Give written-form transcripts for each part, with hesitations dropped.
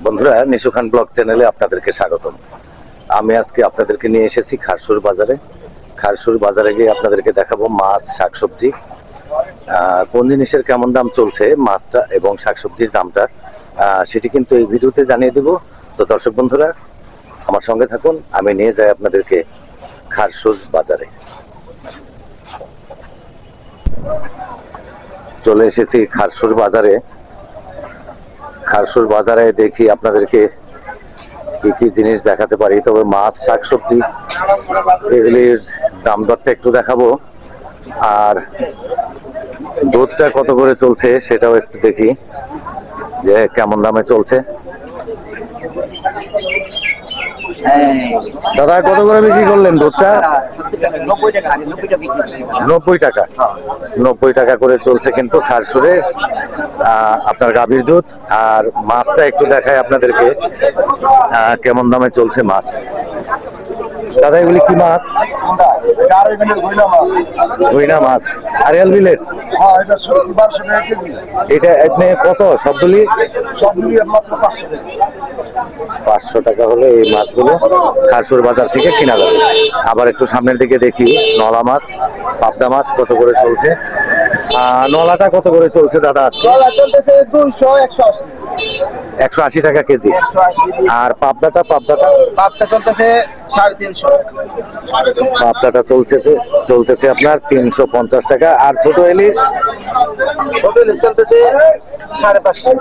বন্ধুরা, নিশু খান ব্লগ চ্যানেলে আপনাদেরকে স্বাগতম। আমি আজকে আপনাদেরকে নিয়ে এসেছি খারসুর বাজারে। খারসুর বাজারে গিয়ে আপনাদেরকে দেখাবো মাছ, শাকসবজি, কোন জিনিসের কেমন দাম চলছে, মাছটা এবং শাকসবজির দামটা সেটি কিন্তু এই ভিডিওতে জানিয়ে দেব। তো দর্শক বন্ধুরা, আমার সঙ্গে থাকুন, আমি নিয়ে যাই আপনাদেরকে খারসুর বাজারে। চলে এসেছি খারসুর বাজারে। খারসুর বাজারে দেখি আপনাদেরকে কি কি জিনিস দেখাতে পারি। তবে মাছ, শাকসবজি এগুলির দাম দরটা একটু দেখাবো, আর দুধটা কত করে চলছে সেটাও একটু দেখি যে কেমন দামে চলছে। দাদা, কত করে বিক্রি করলেন দুধটা? 90 টাকা। 90 টাকা করে চলছে কিন্তু খারসুরে আপনার গাভীর দুধ। আর মাছটা একটু দেখায় আপনাদেরকে কেমন দামে চলছে মাছ। দাদা, এগুলি কি মাছ? রুইনা মাছ। আরিয়াল বিলের? এটা আপনি কত সবগুলি? 500 টাকা হলে এই মাছগুলো খারসুর বাজার থেকে কিনা যাবে। আবার একটু সামনের দিকে দেখি নলা মাছ, পাবদা মাছ কত করে চলছে। নলাটা কত করে চলছে দাদা আজকে? 180 টাকা কেজি। আর পাবদাটা চলতেছে 350। পাবদাটা চলতেছে আপনার 350 টাকা। আর ছোট ইলিশ? চলতেছে 550।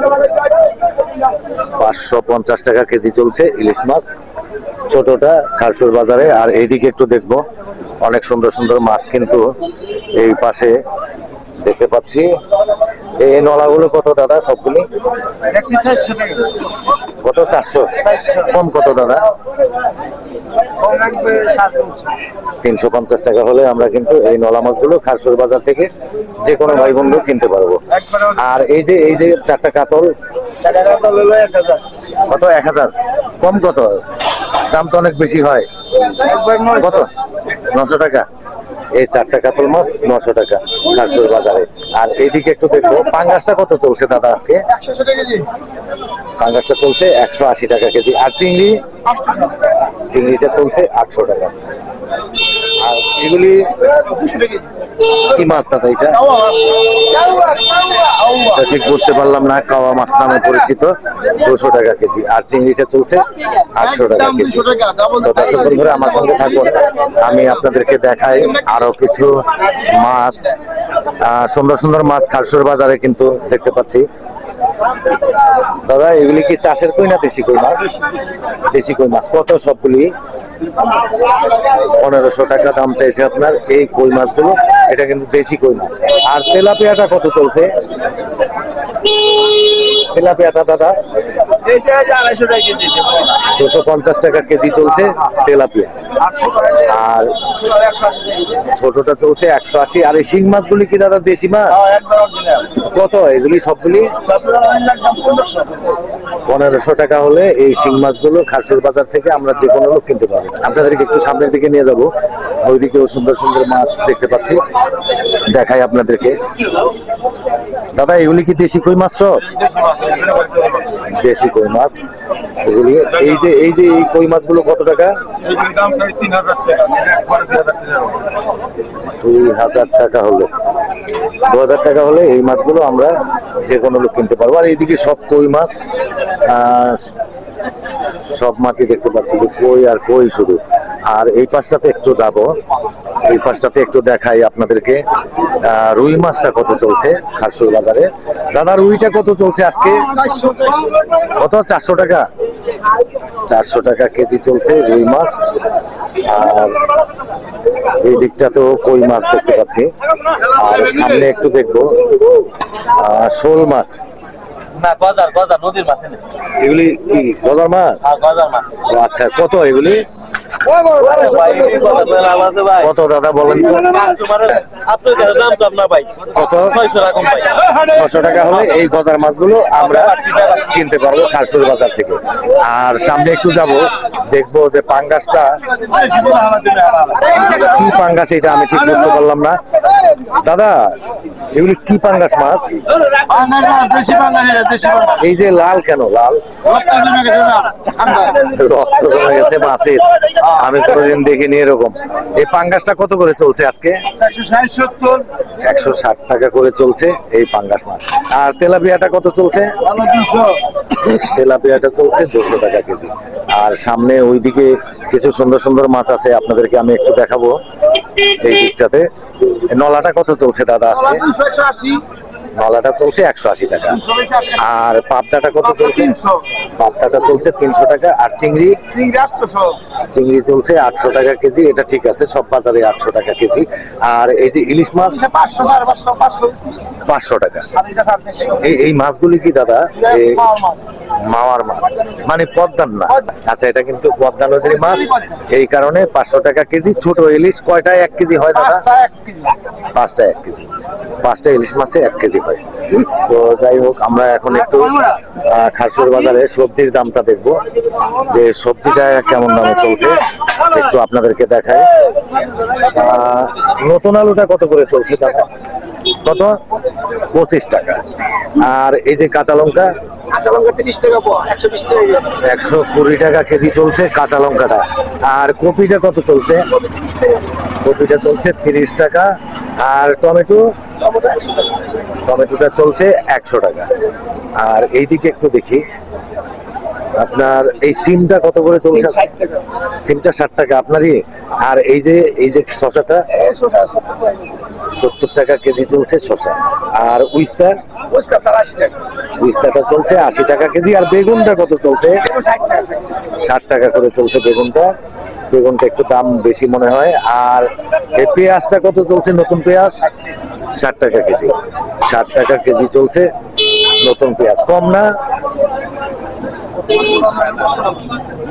550 টাকা কেজি চলছে ইলিশ মাছ ছোটটা খারসুর বাজারে। আর এইদিকে একটু দেখবো, অনেক সুন্দর সুন্দর মাছ কিন্তু এই পাশে দেখতে পাচ্ছি। এই নলাগুলো কত দাদা সবগুলি? কত? 400। কম কত দাদা? 350 টাকা হলে আমরা কিন্তু এই নলা মাছগুলো খারসুর বাজার থেকে যে কোনো ভাই বন্ধু কিনতে পারবো। আর এই যে চারটা কাতল কত? 1000। কম কত? দাম তো অনেক বেশি হয়। কত? 900 টাকা। এই চারটা কাতল মাছ 900 টাকা খারসুর বাজারে। আর এইদিকে একটু দেখবো, পাঙ্গাসটা কত চলছে দাদা আজকে? পাঙ্গাসটা চলছে 180 টাকা কেজি। আর চিংড়িটা চলছে 800 টাকা। আর এগুলি কি মাছ দাদা? এটা ঠিক বুঝতে পারলাম না। কাওয়া মাছ নামে পরিচিত, 200 টাকা কেজি। আর চিংড়িটা চলছে 800 টাকা কেজি। তো দর্শক বন্ধুরা, আমার সঙ্গে থাকুন, আমি আপনাদেরকে দেখাই আরো কিছু মাছ। সুন্দর সুন্দর মাছ খারসুর বাজারে কিন্তু দেখতে পাচ্ছি। দাদা, এগুলি কি চাষের কই না দেশি কই মাছ? দেশি কই মাছ। কত সবগুলি? 1500 টাকা দাম চাইছে আপনার এই কই মাছগুলো। এটা কিন্তু দেশি কই মাছ। আর তেলাপিয়াটা কত চলছে? তেলাপিয়াটা দাদা 250 টাকা কেজি চলছে তেলাপিয়া। আর ছোটটা চলছে 180। আর এই শিং মাছগুলি কি দাদা দেশি মাছ? কত এগুলি সবগুলি? 1500 টাকা হলে এই শিং মাছগুলো খারসুর বাজার থেকে আমরা যে কোনো লোক কিনতে পারবো। আপনাদেরকে একটু সামনের দিকে নিয়ে যাব, ওইদিকেও সুন্দর সুন্দর মাছ দেখতে পাচ্ছি, দেখাই আপনাদেরকে। দাদা, এগুলি কি দেশি কই মাছ? সব দেশি কই মাছ এগুলি। এই যে এই কই মাছগুলো কত টাকা? 2000 টাকা হলে 2000 টাকা হলে এই মাছগুলো আমরা যে কোনো লোক কিনতে পারবো। আর এইদিকে সব কই মাছ, সব মাছই দেখতে পাচ্ছি যে কই আর কই শুধু। আর এই পাশটাতে একটু যাবো, এই পাশটাতে একটু দেখাই আপনাদেরকে রুই মাছটা কত চলছে খারসুর বাজারে। দাদা, রুইটা কত চলছে আজকে? কত? 400 টাকা। 400 টাকা কেজি চলছে রুই মাছ। আর এই দিকটাতেও কই মাছ দেখতে পাচ্ছি। আর সামনে একটু দেখবো শোল মাছ। এগুলি কি গজার মাছ? আচ্ছা, কত এগুলি? কত দাদা বলেন তো? কত? 600 টাকা হলে এই গজার মাছগুলো আমরা কিনতে পারবো খারসুর বাজার থেকে। আর সামনে একটু যাব, দেখবো যে পাঙ্গাসটা কি পাঙ্গাস এটা আমি ঠিক বুঝতে পারলাম না। দাদা, এগুলি কি পাঙ্গাস মাছ? দেশি বাঙালি দেশি বাঙালি এই যে লাল কেন লাল? রক্ত জমে গেছে মাছের, আমি কোনোদিন দেখিনি এরকম। এই পাঙ্গাসটা কত করে চলছে আজকে? 160-70 160 টাকা করে চলছে এই পাঙ্গাস মাছ। আর তেলাপিয়াটা কত চলছে? 200 তেলাপিয়াটা চলছে 200 টাকা কেজি। আর সামনে ওইদিকে কিছু সুন্দর সুন্দর মাছ আছে, আপনাদেরকে আমি একটু দেখাবো। এই দিকটাতে নলাটা কত চলছে দাদা আজকে? 280 নলাটা চলছে 180 টাকা। 280 আর পাবদাটা কত চলছে? 300 পাবদাটা চলছে 300 টাকা। আর চিংড়ি? চিংড়ি 800 চিংড়ি চলছে 800 টাকা কেজি। এটা ঠিক আছে, সব বাজারে 800 টাকা কেজি। আর এই যে ইলিশ মাছ 500 500 500 টাকা। আর এটা 400 এই মাছগুলি কি দাদা? এই মাছ মাওয়ার মাছ, মানে পদ্মার না? আচ্ছা, এটা কিন্তু পদ্মা নদীর মাছ, সেই কারণে 500 টাকা কেজি। ছোট ইলিশ কয়টায় 1 কেজি হয় দাদা? 1 কেজি 5টা 1 কেজি। 5টা ইলিশ মাছে 1 কেজি হয়। তো যাই হোক, আমরা এখন একটু খারশুর বাজারে সবজির দামটা দেখবো, যে সবজিটা কেমন দামে চলছে একটু আপনাদেরকে দেখাই। নতুন আলুটা কত করে চলছে দাদা? কত? 25 টাকা। আর এই যে কাঁচা লঙ্কা? কাঁচা লঙ্কা 30 টাকা পাও 120 টাকা 120 টাকা কেজি চলছে কাঁচা লঙ্কাটা। আর কপিটা কত চলছে? 30 টাকা কপিটা চলছে 30 টাকা। আর টমেটো? টমেটো 100 টাকা টমেটোটা চলছে 100 টাকা। আর এইদিকে একটু দেখি, আপনার এই সিমটা কত করে চলছে? 60 টাকা সিমটা 60 টাকা আপনারই। আর এই যে শসাটা? 170 টাকা 70 টাকা কেজি চলছে শসা। আর উইস্তা? ওস্তা 80 টাকা উইস্তাটা চলছে 80 টাকা কেজি। আর বেগুনটা কত চলছে? দেখুন 60 টাকা 60 টাকা করে চলছে বেগুনটা। বেগুনটা একটু দাম বেশি মনে হয়। আর এই পেঁয়াজটা কত চলছে? নতুন পেঁয়াজ 60 টাকা কেজি। 60 টাকা কেজি চলছে নতুন পেঁয়াজ। কম না?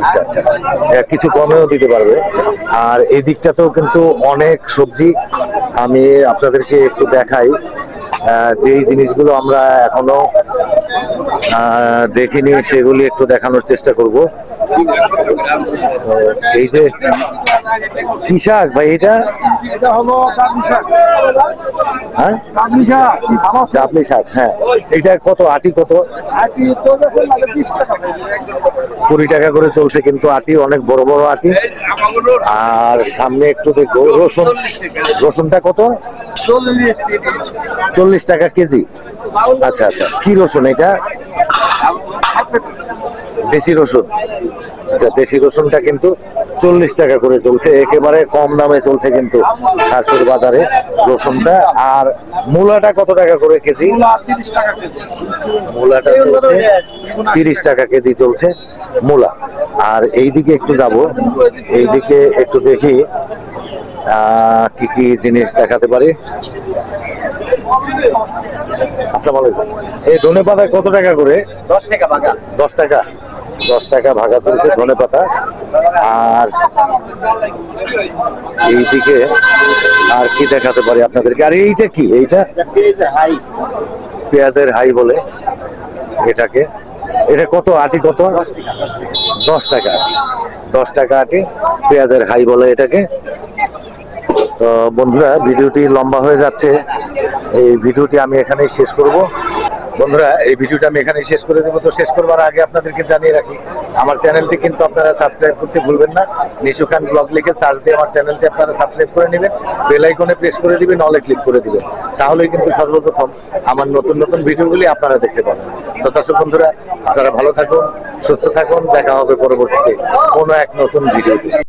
আচ্ছা আচ্ছা, কিছু কমেও দিতে পারবে। আর এই দিকটাতেও কিন্তু অনেক সবজি, আমি আপনাদেরকে একটু দেখাই। যেই জিনিসগুলো আমরা এখনো দেখিনি সেগুলি একটু দেখানোর চেষ্টা করব। এই যে কি শাক ভাই এটা? এটা হলো কাবলি শাক হ্যাঁ, কাবলি শাক চাপলি শাক। হ্যাঁ, এটা কত? আটি কত? আটি তো আছে লাগে 20 টাকা 20 টাকা করে চলছে, কিন্তু আটি অনেক বড় বড় আটি। আর সামনে একটু দেখবো রসুন। রসুনটা কত? 40 টাকা কেজি। আচ্ছা আচ্ছা, কি রসুন এটা? দেশি রসুন। আচ্ছা, দেশি রসুনটা কিন্তু 40 টাকা করে চলছে, একেবারে কম দামে চলছে কিন্তু খারশুর বাজারে রসুনটা। আর মূলাটা কত টাকা করে কেজি? 30 টাকা কেজি মূলাটা চলছে 30 টাকা কেজি চলছে মূলা। আর এইদিকে একটু যাব, এইদিকে একটু দেখি কি কি জিনিস দেখাতে পারি। আসসালামু আলাইকুম। এই ধনেপাতা কত টাকা করে? 10 টাকা ভাগা 10 টাকা। 10 টাকা ভাগা চলছে ধনেপাতা। আর এইদিকে আর কি দেখাতে পারি আপনাদেরকে? আর এইটা কি? এইটা হাই পেঁয়াজের হাই বলে এটাকে। এটা কত? আটি কত? 10 টাকা। 10 টাকা আটি, পেঁয়াজের হাই বলে এটাকে। তো বন্ধুরা, ভিডিওটি লম্বা হয়ে যাচ্ছে, এই ভিডিওটি আমি এখানেই শেষ করব। বন্ধুরা, এই ভিডিওটা আমি এখানেই শেষ করে দেবো। তো শেষ করবার আগে আপনাদেরকে জানিয়ে রাখি, আমার চ্যানেলটি কিন্তু আপনারা সাবস্ক্রাইব করতে ভুলবেন না। নিশু খান ব্লগ লিখে সার্চ দিয়ে আমার চ্যানেলটি আপনারা সাবস্ক্রাইব করে নেবেন, বেল আইকনে প্রেস করে দিবেন, অলে ক্লিক করে দিবেন। তাহলেই কিন্তু সর্বপ্রথম আমার নতুন নতুন ভিডিওগুলি আপনারা দেখতে পাবেন। তো দর্শক বন্ধুরা, আপনারা ভালো থাকুন, সুস্থ থাকুন। দেখা হবে পরবর্তীতে কোনো এক নতুন ভিডিওতে।